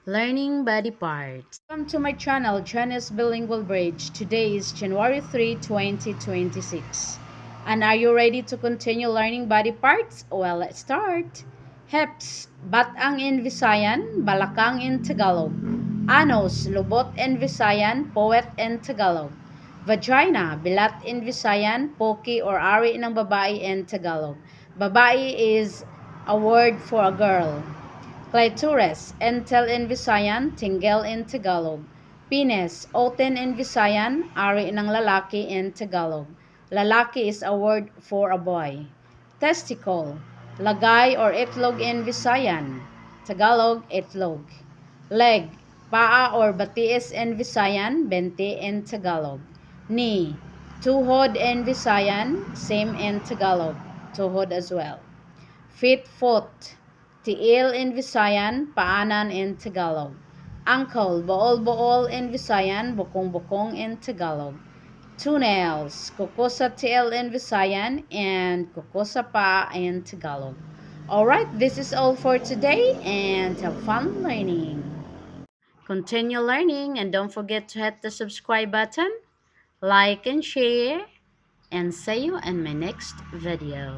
Learning body parts. Welcome to my channel, Janice Bilingual Bridge. Today is January 3, 2026. And are you ready to continue learning body parts? Well, let's start. Hips, batang in Visayan, balakang in Tagalog. Anos, lubot in Visayan, poet in Tagalog. Vagina, bilat in Visayan, poki or ari ng babae in Tagalog. Babae is a word for a girl. Clitoris, entel in Visayan, tinggel in Tagalog. Penis, oten in Visayan, ari ng lalaki in Tagalog. Lalaki is a word for a boy. Testicle, lagay or itlog in Visayan. Tagalog, itlog. Leg, paa or batiis in Visayan, bente in Tagalog. Knee, tuhod in Visayan, same in Tagalog, tuhod as well. Feet, foot. Tiil in Visayan, paanan in Tagalog. Ankle, bool-bool in Visayan, bukong-bukong in Tagalog. Toenails, kuko sa tiil in Visayan, and kuko sa paa in Tagalog. Alright, this is all for today, and have fun learning. Continue learning, and don't forget to hit the subscribe button, like and share, and see you in my next video.